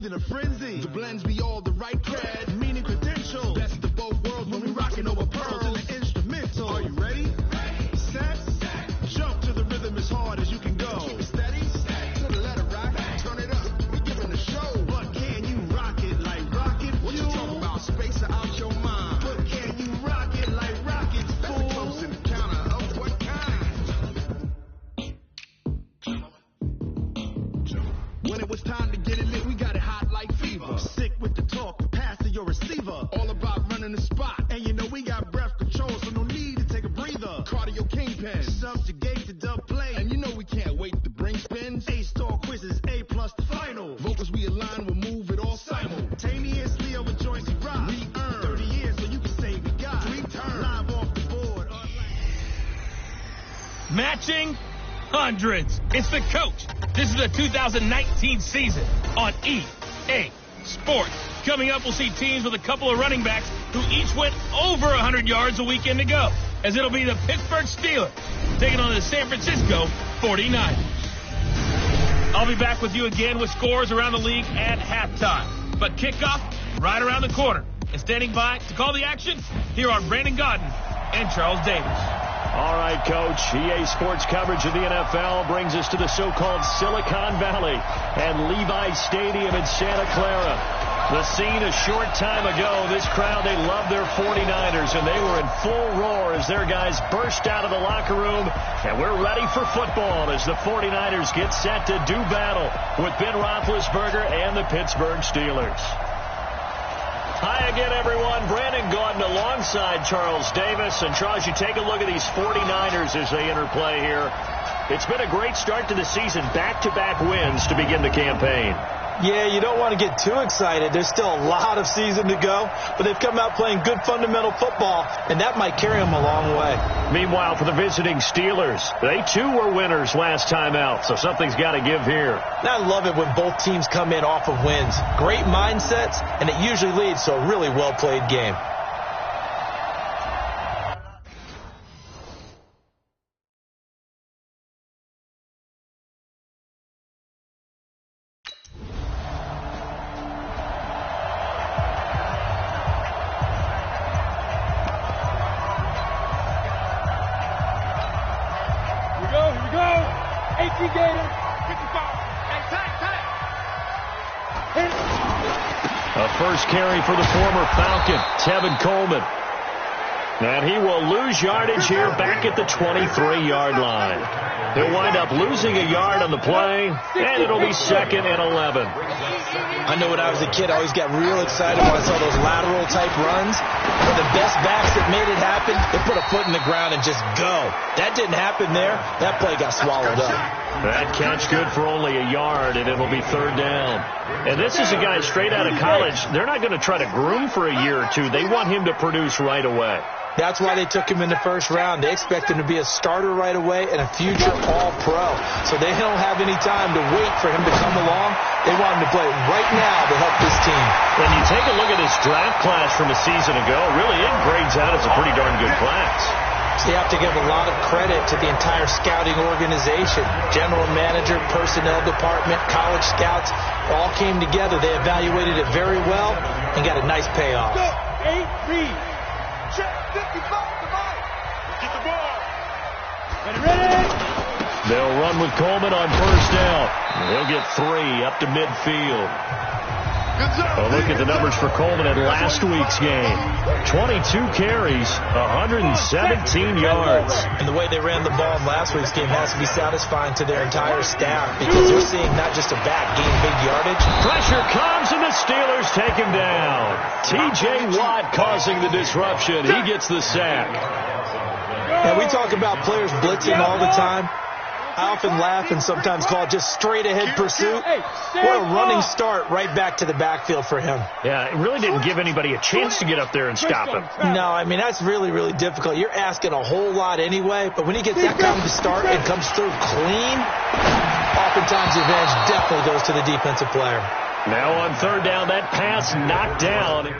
In a frenzy, the blends be all the right cred, meaning credentials. Best of both worlds when we rocking over pearls in the instrumental. Are you ready? Set. Jump to the rhythm as hard as you can go. Steady. To the letter rock. Turn it up. We giving a show. But can you rock it like rocket? What you talking about? Space out your mind. But can you rock it like rockets? That's a close encounter of what kind? When it was time to get it lit, we got it hot like fever. Sick with the talk, pass to your receiver. All about running the spot. And you know we got breath control, so no need to take a breather. Cardio kingpin, subjugate to dub play. And you know we can't wait to bring spins. A-star quizzes, A+ the final. Vocals we align, we'll move it all simultaneously over joints we rock. We earn 30 years, so you can say we got 3 turns. Live off the board. Matching hundreds. It's the coach. This is the 2019 season on EA Sports. Coming up, we'll see teams with a couple of running backs who each went over 100 yards a weekend ago, as it'll be the Pittsburgh Steelers taking on the San Francisco 49ers. I'll be back with you again with scores around the league at halftime. But kickoff right around the corner. And standing by to call the action, here are Brandon Godden and Charles Davis. All right, Coach. EA Sports coverage of the NFL brings us to the so-called Silicon Valley and Levi Stadium in Santa Clara. The scene a short time ago. This crowd, they love their 49ers, and they were in full roar as their guys burst out of the locker room. And we're ready for football as the 49ers get set to do battle with Ben Roethlisberger and the Pittsburgh Steelers. Hi again, everyone. Brandon Gaudin alongside Charles Davis. And, Charles, you take a look at these 49ers as they interplay here. It's been a great start to the season. Back-to-back wins to begin the campaign. Yeah, you don't want to get too excited. There's still a lot of season to go. But they've come out playing good fundamental football, and that might carry them a long way. Meanwhile, for the visiting Steelers, they, too, were winners last time out. So something's got to give here. I love it when both teams come in off of wins. Great mindsets, and it usually leads to a really well-played game. A first carry for the former Falcon, Tevin Coleman. And he will lose yardage here back at the 23-yard line. He'll wind up losing a yard on the play, and it'll be 2nd and 11. I know when I was a kid, I always got real excited when I saw those lateral-type runs. But the best backs that made it happen, they put a foot in the ground and just go. That didn't happen there. That play got swallowed up. That catch good for only a yard, and it'll be 3rd down. And this is a guy straight out of college. They're not going to try to groom for a year or two. They want him to produce right away. That's why they took him in the first round. They expect him to be a starter right away and a future all-pro. So they don't have any time to wait for him to come along. They want him to play right now to help this team. When you take a look at his draft class from a season ago, really it grades out as a pretty darn good class. So you have to give a lot of credit to the entire scouting organization. General manager, personnel department, college scouts, all came together. They evaluated it very well and got a nice payoff. 8 read. Check 55 to Mike. Get the ball. Ready. They'll run with Coleman on first down. He'll get 3 up to midfield. A look at the numbers for Coleman in last week's game. 22 carries, 117 yards. And the way they ran the ball in last week's game has to be satisfying to their entire staff because they're seeing not just a back gain big yardage. Pressure comes and the Steelers take him down. T.J. Watt causing the disruption. He gets the sack. And we talk about players blitzing all the time. I often laugh and sometimes call it just straight-ahead pursuit. What a running start right back to the backfield for him. Yeah, it really didn't give anybody a chance to get up there and stop him. No, I mean, that's really, really difficult. You're asking a whole lot anyway, but when he gets that kind of a start and comes through clean, oftentimes the advantage definitely goes to the defensive player. Now on 3rd down, that pass knocked down.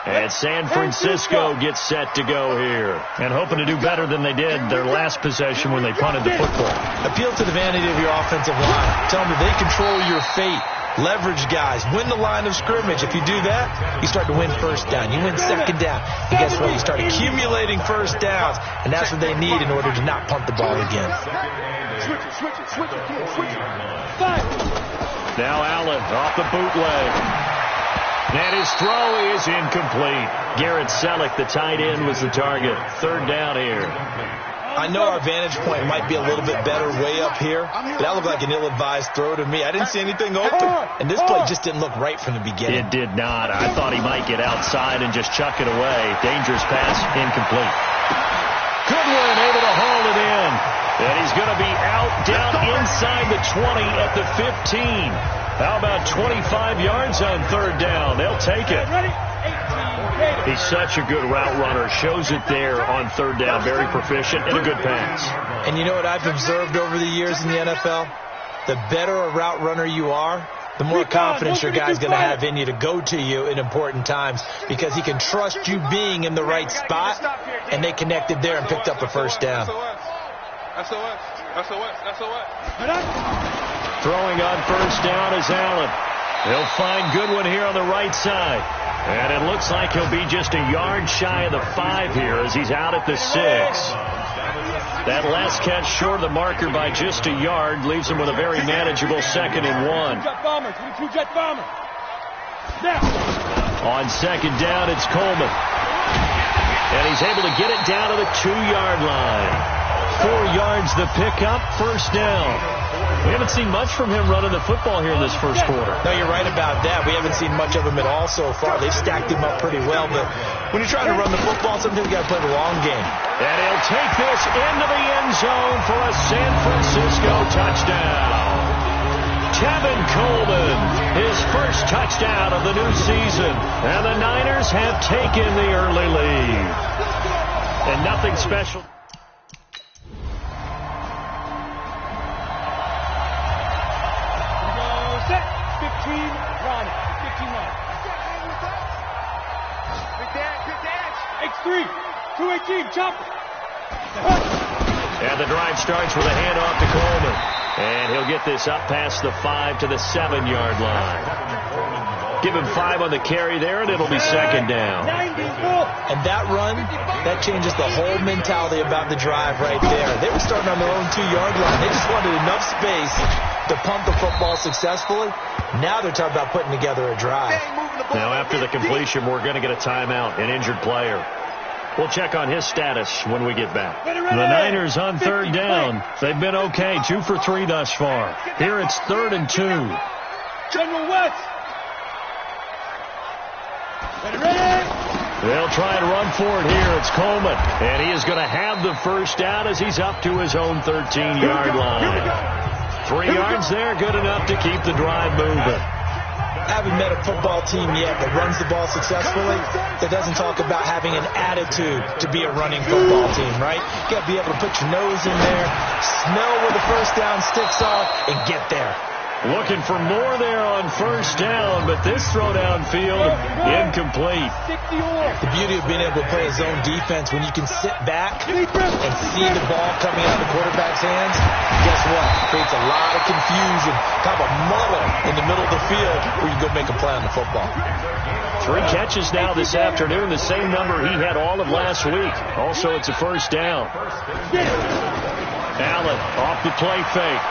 And San Francisco gets set to go here. And hoping to do better than they did their last possession when they punted the football. Appeal to the vanity of your offensive line. Tell them that they control your fate. Leverage guys. Win the line of scrimmage. If you do that, you start to win first down. You win second down. And guess what? You start accumulating first downs. And that's what they need in order to not punt the ball again. Switch it. Now Allen off the bootleg. And his throw is incomplete. Garrett Selleck, the tight end, was the target. Third down here. I know our vantage point might be a little bit better way up here, but that looked like an ill-advised throw to me. I didn't see anything open, and this play just didn't look right from the beginning. It did not. I thought he might get outside and just chuck it away. Dangerous pass, incomplete. Goodwin able to haul it in. And he's going to be out down inside the 20 at the 15. How about 25 yards on third down? They'll take it. He's such a good route runner. Shows it there on third down. Very proficient and a good pass. And you know what I've observed over the years in the NFL? The better a route runner you are, the more confidence your guy's going to have in you to go to you in important times because he can trust you being in the right spot, and they connected there and picked up a first down. Throwing on first down is Allen. He'll find Goodwin here on the right side. And it looks like he'll be just a yard shy of the 5 here as he's out at the 6. That last catch short of the marker by just a yard leaves him with a very manageable 2nd and 1. On second down, it's Coleman. And he's able to get it down to the 2-yard line. 4 yards the pickup, first down. We haven't seen much from him running the football here in this first quarter. No, you're right about that. We haven't seen much of him at all so far. They've stacked him up pretty well, but when you're trying to run the football, sometimes you got to play the long game. And he'll take this into the end zone for a San Francisco touchdown. Tevin Coleman, his first touchdown of the new season. And the Niners have taken the early lead. And nothing special. And the drive starts with a handoff to Coleman. And he'll get this up past the 5 to the 7-yard line. Give him 5 on the carry there, and it'll be second down. And that run, that changes the whole mentality about the drive right there. They were starting on their own 2-yard line. They just wanted enough space to pump the football successfully. Now they're talking about putting together a drive. Now after the completion, we're going to get a timeout, an injured player. We'll check on his status when we get back. The Niners on third down. They've been okay, 2 for 3 thus far. Here it's 3rd and 2. General West. They'll try and run for it here. It's Coleman. And he is going to have the first down as he's up to his own 13-yard line. 3 yards there, good enough to keep the drive moving. I haven't met a football team yet that runs the ball successfully that doesn't talk about having an attitude to be a running football team, right? You got to be able to put your nose in there, smell where the first down sticks are, and get there. Looking for more there on first down, but this throw downfield, incomplete. The beauty of being able to play a zone defense when you can sit back and see the ball coming out of the quarterback's hands, guess what? It creates a lot of confusion, kind of a muddle in the middle of the field where you can go make a play on the football. 3 catches now this afternoon, the same number he had all of last week. Also, it's a first down. Allen off the play fake.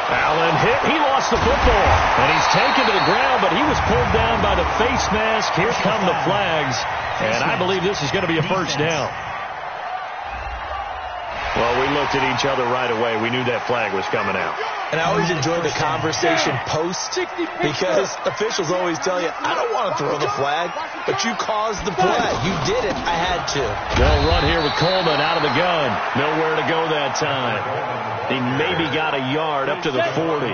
Allen hit. He lost the football. And he's taken to the ground, but he was pulled down by the face mask. Here come the flags. And I believe this is going to be a first down. Well, we looked at each other right away. We knew that flag was coming out. And I always enjoy the conversation post because officials always tell you, I don't want to throw the flag, but you caused the play. You did it. I had to. They'll run here with Coleman out of the gun. Nowhere to go that time. He maybe got a yard up to the 40.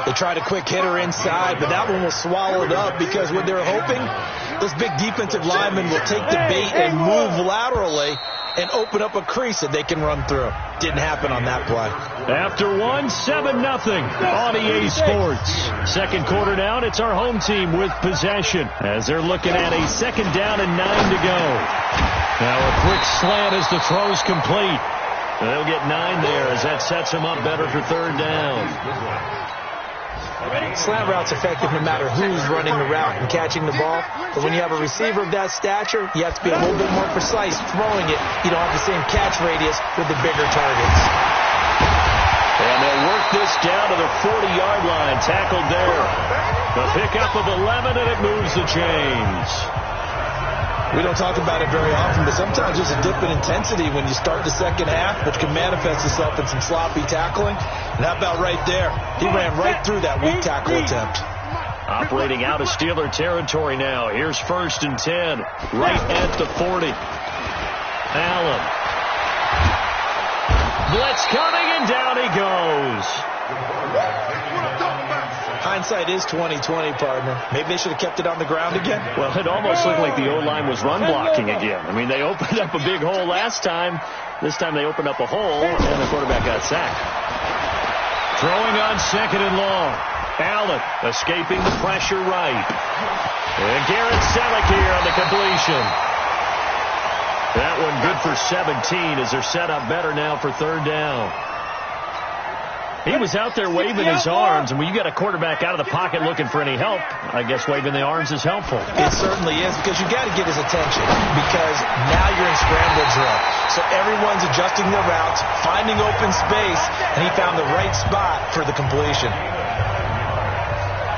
They tried a quick hitter inside, but that one was swallowed up because what they're hoping, those big defensive linemen will take the bait and move laterally and open up a crease that they can run through. Didn't happen on that play. After 1, 7-0 on EA Sports. Second quarter down, it's our home team with possession as they're looking at a 2nd down and 9 to go. Now a quick slant as the throw's complete. They'll get 9 there as that sets them up better for 3rd down. Slant route's effective no matter who's running the route and catching the ball. But when you have a receiver of that stature, you have to be a little bit more precise throwing it. You don't have the same catch radius with the bigger targets. And they'll work this down to the 40-yard line. Tackled there. The pickup of 11, and it moves the chains. We don't talk about it very often, but sometimes there's a dip in intensity when you start the second half, which can manifest itself in some sloppy tackling. And how about right there? He ran right through that weak tackle attempt. Operating out of Steeler territory now. Here's 1st and 10, right at the 40. Allen. Blitz coming, and down he goes. Hindsight is 20/20, partner. Maybe they should have kept it on the ground again. Well, it almost looked like the O-line was run blocking again. I mean, they opened up a big hole last time. This time they opened up a hole, and the quarterback got sacked. Throwing on 2nd and long. Allen escaping the pressure right. And Garrett Selleck here on the completion. That one good for 17 as they're set up better now for 3rd down. He was out there waving his arms, and when you got a quarterback out of the pocket looking for any help, I guess waving the arms is helpful. It certainly is, because you got to get his attention, because now you're in scramble drill. So everyone's adjusting their routes, finding open space, and he found the right spot for the completion.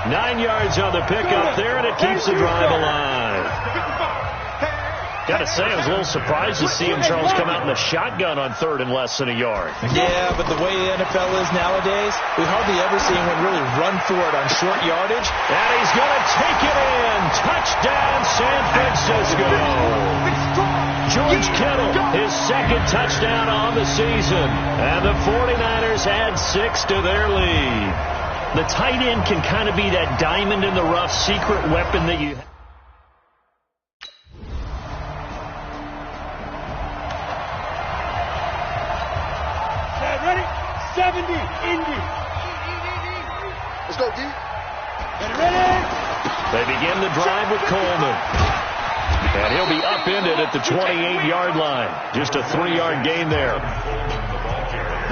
9 yards on the pickup there, and it keeps the drive alive. Got to say, I was a little surprised to see him, Charles, come out in the shotgun on 3rd and less than a yard. Yeah, but the way the NFL is nowadays, we hardly ever see anyone really run for it on short yardage. And he's going to take it in. Touchdown, San Francisco. George Kittle, his 2nd touchdown on the season. And the 49ers add 6 to their lead. The tight end can kind of be that diamond in the rough secret weapon that you have. Ready? 70, Indy. Let's go, D. Ready? They begin the drive with Coleman. And he'll be upended at the 28-yard line. Just a 3-yard gain there.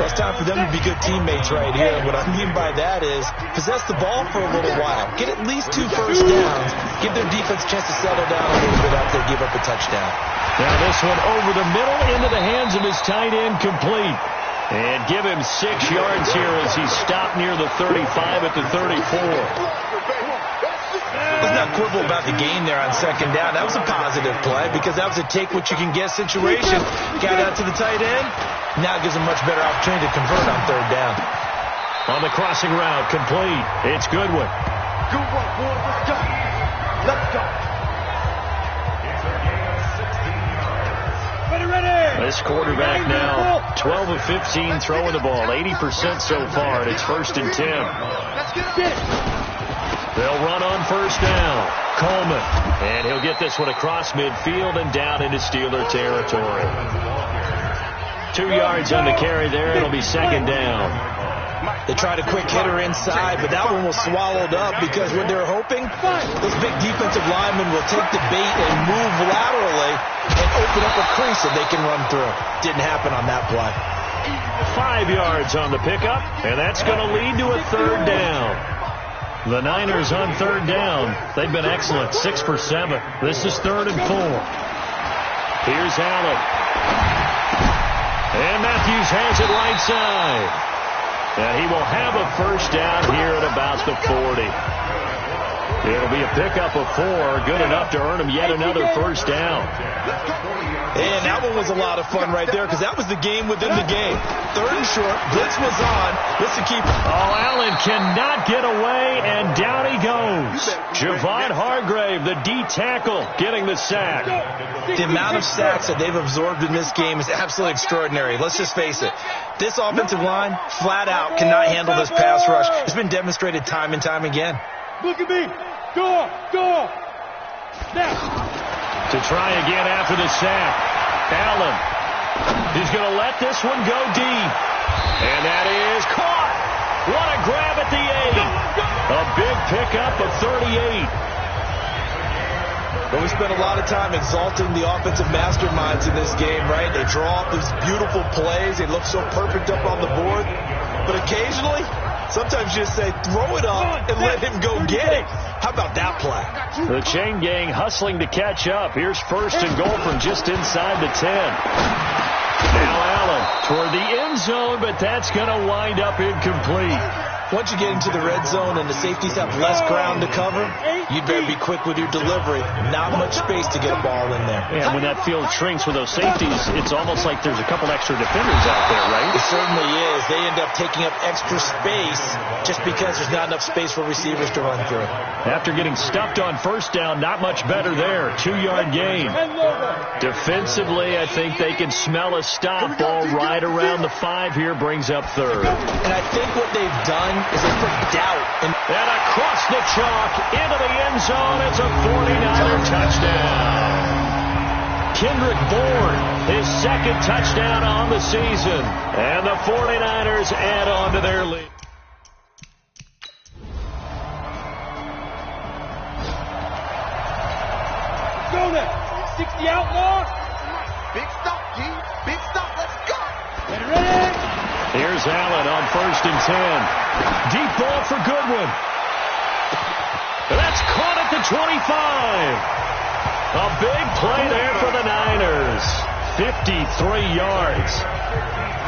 Well, it's time for them to be good teammates right here. What I mean by that is possess the ball for a little while. Get at least 2 first downs. Give their defense a chance to settle down a little bit after they give up a touchdown. Now this one over the middle into the hands of his tight end, complete. And give him 6 yards here as he's stopped near the 35 at the 34. Let's not quibble about the gain there on 2nd down. That was a positive play because that was a take-what-you-can-get situation. Got out to the tight end. Now it gives him much better opportunity to convert on 3rd down. On the crossing route, complete. It's Goodwin. Good work, boy. Let's go. Let's go. This quarterback now, 12 of 15 throwing the ball, 80% so far, and it's 1st and 10. They'll run on 1st down. Coleman, and he'll get this one across midfield and down into Steeler territory. 2 yards on the carry there. It'll be 2nd down. They tried a quick hitter inside, but that one was swallowed up because what they're hoping, those big defensive linemen will take the bait and move laterally and open up a crease that they can run through. Didn't happen on that play. 5 yards on the pickup, and that's going to lead to a 3rd down. The Niners on 3rd down. They've been excellent, 6 for 7. This is 3rd and 4. Here's Allen. And Matthews has it right side. And he will have a 1st down here at about the 40. It'll be a pickup of 4, good enough to earn him yet another first down. And that one was a lot of fun right there because that was the game within the game. 3rd and short, blitz was on. This will keep. Oh, Allen cannot get away, and down he goes. Javon Hargrave, the D tackle, getting the sack. The amount of sacks that they've absorbed in this game is absolutely extraordinary. Let's just face it. This offensive line, flat out, cannot handle this pass rush. It's been demonstrated time and time again. Look at me. Go. Now. To try again after the sack. Allen. He's going to let this one go deep. And that is caught. What a grab at the 8. A big pickup of 38. But we spent a lot of time exalting the offensive masterminds in this game, right? They draw up these beautiful plays. They look so perfect up on the board. But occasionally, sometimes you just say, throw it up and let him go get it. How about that play? The chain gang hustling to catch up. Here's 1st and goal from just inside the 10. Now Allen toward the end zone, but that's going to wind up incomplete. Once you get into the red zone and the safeties have less ground to cover, you'd better be quick with your delivery. Not much space to get a ball in there. And when that field shrinks with those safeties, it's almost like there's a couple extra defenders out there, right? It certainly is. They end up taking up extra space just because there's not enough space for receivers to run through. After getting stuffed on 1st down, not much better there. 2-yard gain. Defensively, I think they can smell a stop. Ball right around the 5 here, brings up 3rd. And I think what they've done is they put doubt in. And across the chalk into the end zone. It's a 49er touchdown. Kendrick Bourne, his 2nd touchdown on the season. And the 49ers add on to their lead. Go now. 60 outlaw. Big stop, G. Big stop. Let's go. Ready? Here's Allen on 1st and 10. Deep ball for Goodwin. That's caught at the 25. A big play there for the Niners. 53 yards.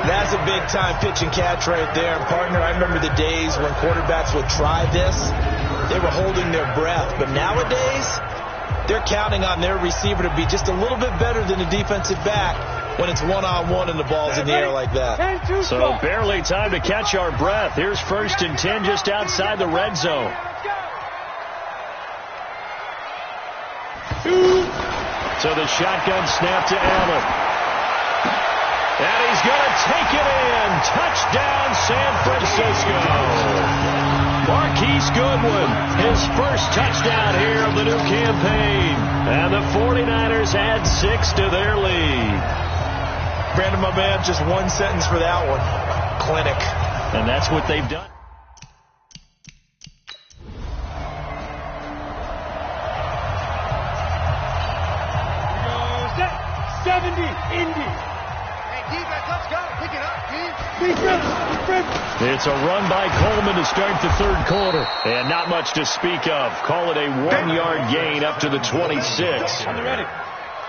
That's a big-time pitch and catch right there. Partner, I remember the days when quarterbacks would try this. They were holding their breath. But nowadays, they're counting on their receiver to be just a little bit better than the defensive back when it's one-on-one and the ball's in the air like that. So barely time to catch our breath. Here's 1st and 10 just outside the red zone. So the shotgun snap to Allen. And he's going to take it in. Touchdown, San Francisco. Marquise Goodwin, his 1st touchdown here of the new campaign. And the 49ers add 6 to their lead. Brandon, my man, just one sentence for that one. Clinic. And that's what they've done. Set. 70. Indy. Hey, defense, let's go. Pick it up, G. It's a run by Coleman to start the 3rd quarter. And not much to speak of. Call it a 1-yard gain up to the 26. On the ready.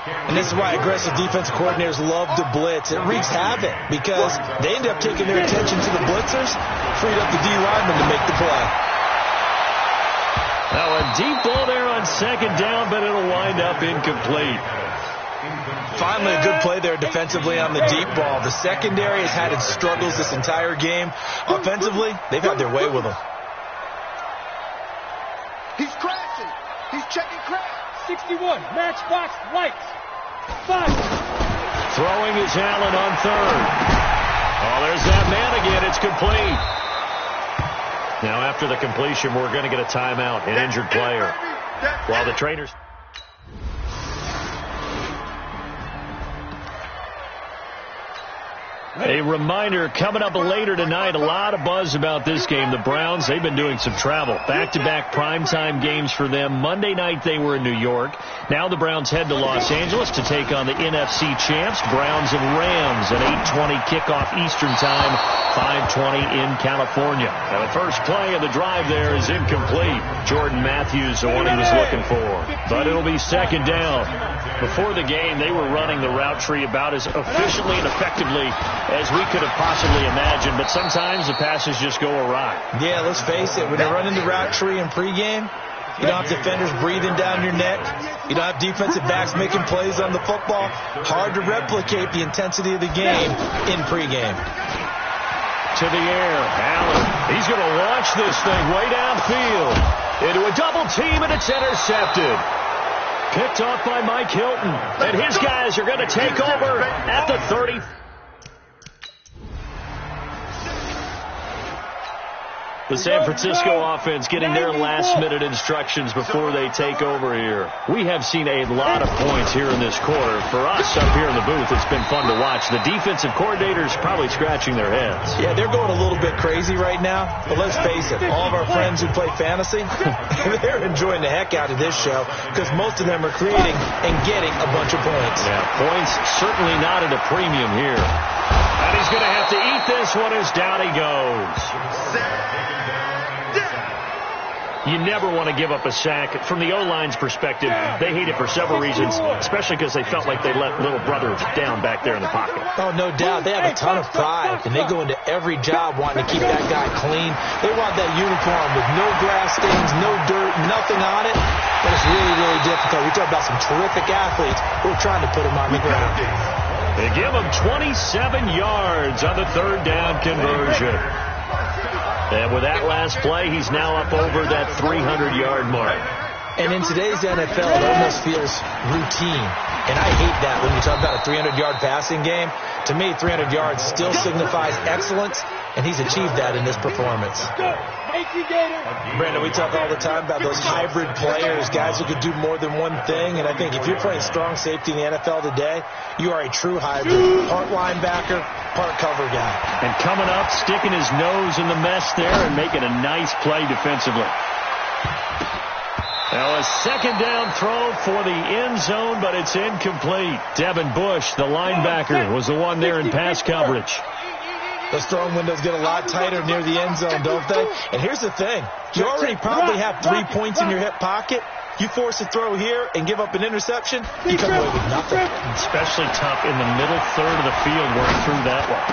And this is why aggressive defensive coordinators love to blitz. It wreaks havoc because they end up taking their attention to the blitzers, freed up the D lineman to make the play. Now a deep ball there on 2nd down, but it'll wind up incomplete. Finally, a good play there defensively on the deep ball. The secondary has had its struggles this entire game. Offensively, they've had their way with them. He's crashing. He's checking crash. 61. Matchbox lights. 5. Throwing is Allen on 3rd. Oh, there's that man again. It's complete. Now after the completion, we're going to get a timeout, an injured player. While the trainers... A reminder, coming up later tonight, a lot of buzz about this game. The Browns, they've been doing some travel. Back-to-back primetime games for them. Monday night they were in New York. Now the Browns head to Los Angeles to take on the NFC champs, Browns and Rams, an 8:20 kickoff Eastern time, 5:20 in California. Now the first play of the drive there is incomplete. Jordan Matthews, the one he was looking for. But it'll be 2nd down. Before the game, they were running the route tree about as efficiently and effectively as we could have possibly imagined, but sometimes the passes just go awry. Yeah, let's face it. When you're running the route tree in pregame, You don't have defenders breathing down your neck. You don't have defensive backs making plays on the football. Hard to replicate the intensity of the game in pregame. To the air, Allen. He's going to launch this thing way downfield into a double team, and it's intercepted. Picked off by Mike Hilton, and his guys are going to take over at the 30. The San Francisco offense getting their last-minute instructions before they take over here. We have seen a lot of points here in this quarter. For us up here in the booth, it's been fun to watch. The defensive coordinators probably scratching their heads. Yeah, they're going a little bit crazy right now. But let's face it, all of our friends who play fantasy, they're enjoying the heck out of this show because most of them are creating and getting a bunch of points. Yeah, points certainly not at a premium here. And he's going to have to eat this one as down he goes. You never want to give up a sack. From the O-line's perspective, they hate it for several reasons, especially because they felt like they let little brother down back there in the pocket. Oh, no doubt. They have a ton of pride, and they go into every job wanting to keep that guy clean. They want that uniform with no grass stains, no dirt, nothing on it. But it's really, really difficult. We talk about some terrific athletes who are trying to put him on the ground. They give him 27 yards on the third down conversion. And with that last play, he's now up over that 300-yard mark. And in today's NFL, it almost feels routine. And I hate that when you talk about a 300-yard passing game. To me, 300 yards still signifies excellence, and he's achieved that in this performance. Brandon, we talk all the time about those hybrid players, guys who could do more than one thing. And I think if you're playing strong safety in the NFL today, you are a true hybrid. Part linebacker, part cover guy. And coming up, sticking his nose in the mess there and making a nice play defensively. Now a second down throw for the end zone, but it's incomplete. Devin Bush, the linebacker, was the one there in pass coverage. Those throwing windows get a lot tighter near the end zone, don't they? And here's the thing. You already probably have 3 points in your hip pocket. You force a throw here and give up an interception, you come away with nothing. Especially tough in the middle third of the field where he threw that one.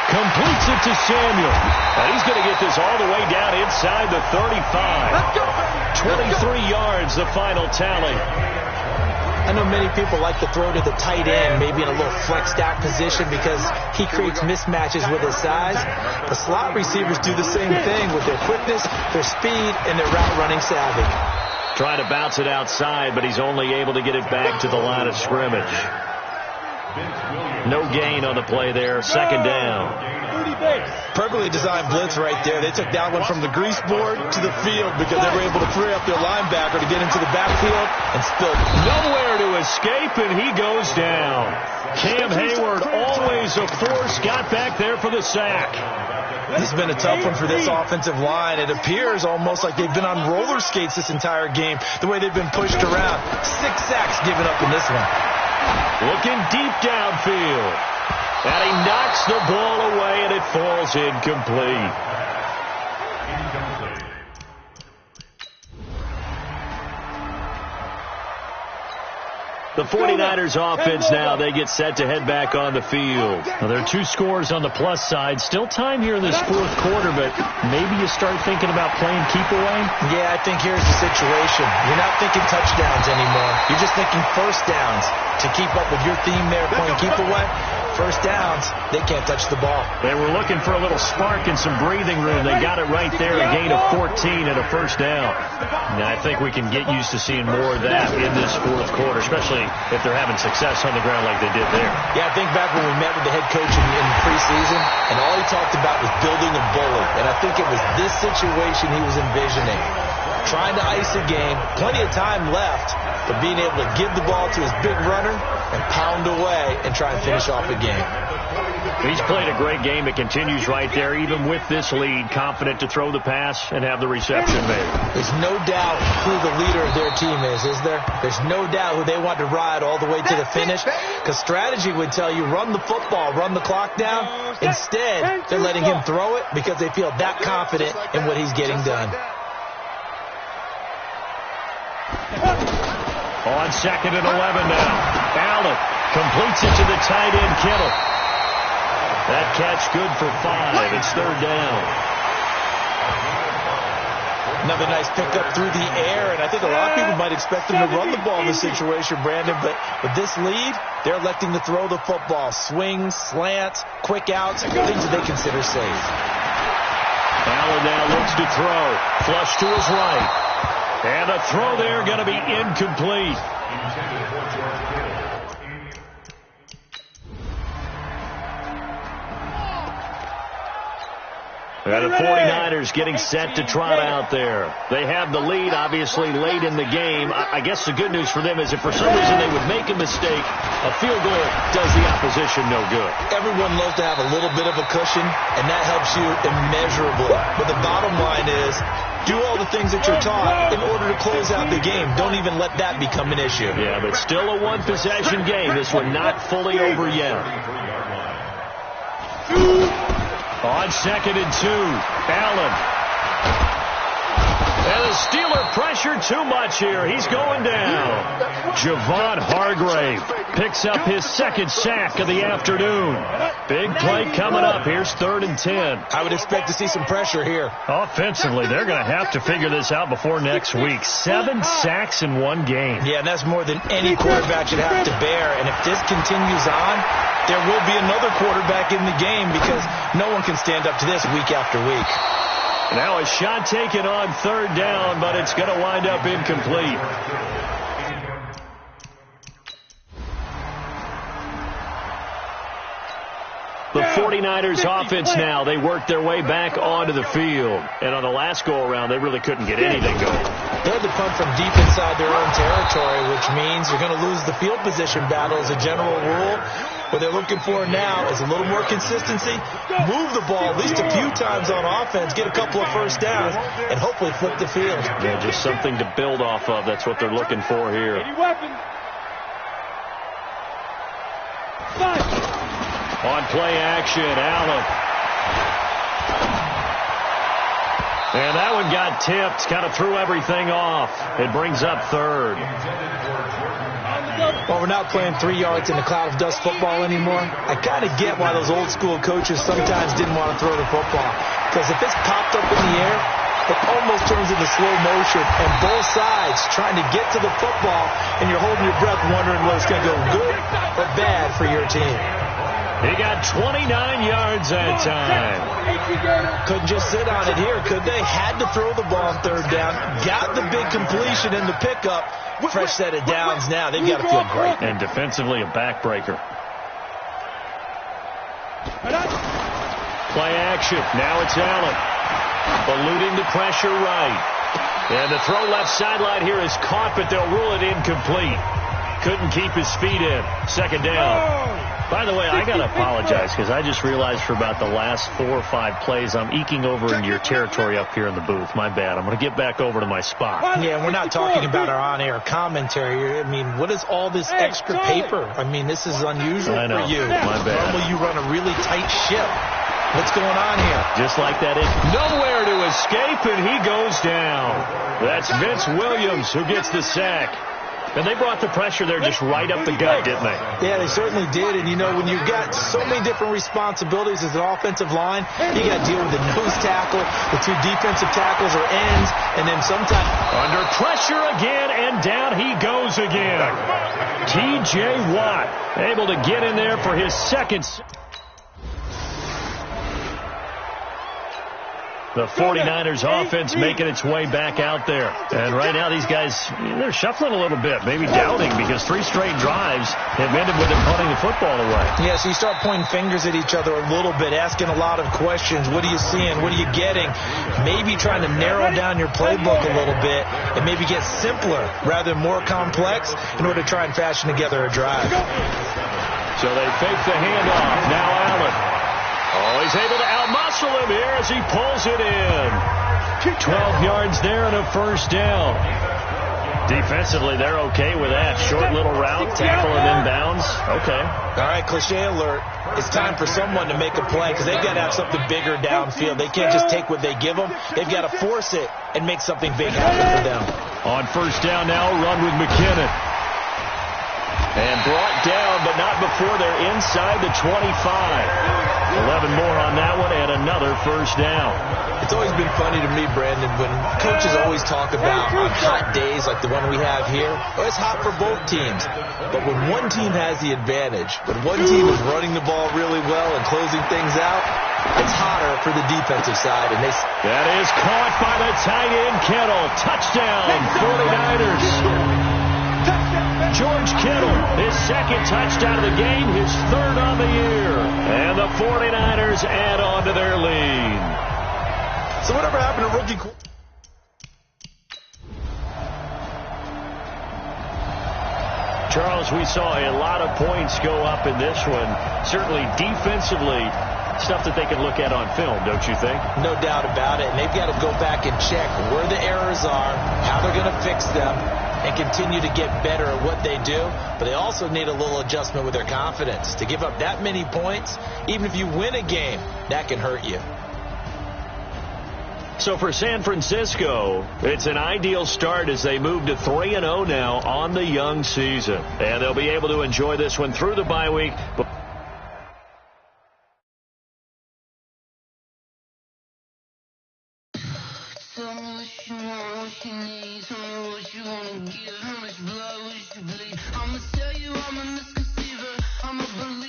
Completes it to Samuel. And he's going to get this all the way down inside the 35. 23 yards, the final tally. I know many people like to throw to the tight end, maybe in a little flexed out position because he creates mismatches with his size. The slot receivers do the same thing with their quickness, their speed, and their route running savvy. Trying to bounce it outside, but he's only able to get it back to the line of scrimmage. No gain on the play there. Second down. Perfectly designed blitz right there. They took that one from the grease board to the field because they were able to free up their linebacker to get into the backfield and still nowhere to escape, and he goes down. Cam Hayward, always a force, got back there for the sack. This has been a tough one for this offensive line. It appears almost like they've been on roller skates this entire game, the way they've been pushed around. 6 sacks given up in this one. Looking deep downfield. And he knocks the ball away, and it falls incomplete. The 49ers offense now, they get set to head back on the field. Well, there are 2 scores on the plus side. Still time here in this fourth quarter, but maybe you start thinking about playing keep away? Yeah, I think here's the situation. You're not thinking touchdowns anymore. You're just thinking first downs. To keep up with your theme there, playing keep away, first downs, they can't touch the ball. They were looking for a little spark and some breathing room. They got it right there, a gain of 14 and a first down. Now, I think we can get used to seeing more of that in this fourth quarter, especially if they're having success on the ground like they did there. Yeah, I think back when we met with the head coach in preseason, and all he talked about was building a bully. And I think it was this situation he was envisioning. Trying to ice a game, plenty of time left, but being able to give the ball to his big runner and pound away and try and finish off a game. He's played a great game. It continues right there, even with this lead, confident to throw the pass and have the reception made. There's no doubt who the leader of their team is there? There's no doubt who they want to ride all the way to the finish, because strategy would tell you run the football, run the clock down. Instead, they're letting him throw it because they feel that confident in what he's getting done. On second and 11 now. Allen completes it to the tight end, Kittle. That catch good for 5. It's third down. Another nice pickup through the air, and I think a lot of people might expect them to run the ball in this situation, Brandon, but with this lead, they're electing to throw the football. Swings, slants, quick outs, things that they consider safe. Allen now looks to throw. Flush to his right. And a throw there going to be incomplete. And the 49ers getting set to trot out there. They have the lead, obviously, late in the game. I guess the good news for them is if for some reason they would make a mistake, a field goal does the opposition no good. Everyone loves to have a little bit of a cushion, and that helps you immeasurably. But the bottom line is, do all the things that you're taught in order to close out the game. Don't even let that become an issue. Yeah, but still a one-possession game. This one not fully over yet. On 2nd and 2, Allen. And the Steeler pressure too much here. He's going down. Javon Hargrave picks up his second sack of the afternoon. Big play coming up. Here's 3rd and 10. I would expect to see some pressure here. Offensively, they're going to have to figure this out before next week. 7 sacks in one game. Yeah, and that's more than any quarterback should have to bear. And if this continues on, there will be another quarterback in the game because no one can stand up to this week after week. Now a shot taken on 3rd down, but it's going to wind up incomplete. The 49ers offense now, they work their way back onto the field. And on the last go-around, they really couldn't get anything going. They had to punt from deep inside their own territory, which means you're going to lose the field position battle as a general rule. What they're looking for now is a little more consistency, move the ball at least a few times on offense, get a couple of first downs, and hopefully flip the field. Yeah, just something to build off of. That's what they're looking for here. Any weapons? On play action, Allen. And that one got tipped, kind of threw everything off. It brings up 3rd. Well, we're not playing 3 yards in a cloud of dust football anymore. I kind of get why those old school coaches sometimes didn't want to throw the football. Because if it's popped up in the air, it almost turns into slow motion. And both sides trying to get to the football, and you're holding your breath wondering whether it's going to go good or bad for your team. He got 29 yards that time. Couldn't just sit on it here, could they? Had to throw the ball on 3rd down. Got the big completion in the pickup. Fresh set of downs now. They've got to feel great. And defensively, a backbreaker. Play action. Now it's Allen. Eluding the pressure right. And the throw left sideline here is caught, but they'll rule it incomplete. Couldn't keep his feet in. 2nd down. By the way, I got to apologize because I just realized for about the last 4 or 5 plays, I'm eking over into your territory up here in the booth. My bad. I'm going to get back over to my spot. Yeah, we're not talking about our on-air commentary. I mean, what is all this extra paper? I mean, this is unusual I know. for you. My bad. Normally you run a really tight ship. What's going on here? Just like that. Nowhere to escape, and he goes down. That's Vince Williams who gets the sack. And they brought the pressure there just right up the gut, didn't they? Yeah, they certainly did. And, you know, when you've got so many different responsibilities as an offensive line, you got to deal with the nose tackle, the 2 defensive tackles or ends, and then sometimes... Under pressure again, and down he goes again. T.J. Watt able to get in there for his 2nd. The 49ers offense making its way back out there. And right now these guys, they're shuffling a little bit, maybe doubting because 3 straight drives have ended with them punting the football away. Yeah, so you start pointing fingers at each other a little bit, asking a lot of questions. What are you seeing? What are you getting? Maybe trying to narrow down your playbook a little bit and maybe get simpler rather than more complex in order to try and fashion together a drive. So they fake the handoff. Now Allen. Oh, he's able to outmuscle him here as he pulls it in. 12 yards there and a 1st down. Defensively, they're okay with that. Short little route, tackle and inbounds. Okay. All right, cliche alert. It's time for someone to make a play because they've got to have something bigger downfield. They can't just take what they give them. They've got to force it and make something big happen for them. On 1st down now, run with McKinnon. And brought down, but not before they're inside the 25. 11 more on that one and another first down. It's always been funny to me, Brandon, when coaches always talk about on hot days like the one we have here, oh, it's hot for both teams. But when one team has the advantage, when one team is running the ball really well and closing things out, it's hotter for the defensive side. And that is caught by the tight end, Kittle. Touchdown, 49ers. George Kittle, his second touchdown of the game, his third on the year. And the 49ers add on to their lead. So whatever happened to rookie... Charles, we saw a lot of points go up in this one. Certainly defensively, stuff that they can look at on film, don't you think? No doubt about it. And they've got to go back and check where the errors are, how they're going to fix them, and continue to get better at what they do. But they also need a little adjustment with their confidence. To give up that many points, even if you win a game, that can hurt you. So for San Francisco, it's an ideal start as they move to 3-0 now on the young season. And they'll be able to enjoy this one through the bye week. Tell me what you want, what you need. Tell me what you want to give. How much blood would you bleed? I'ma tell you I'm a misconceiver. I'm a believer.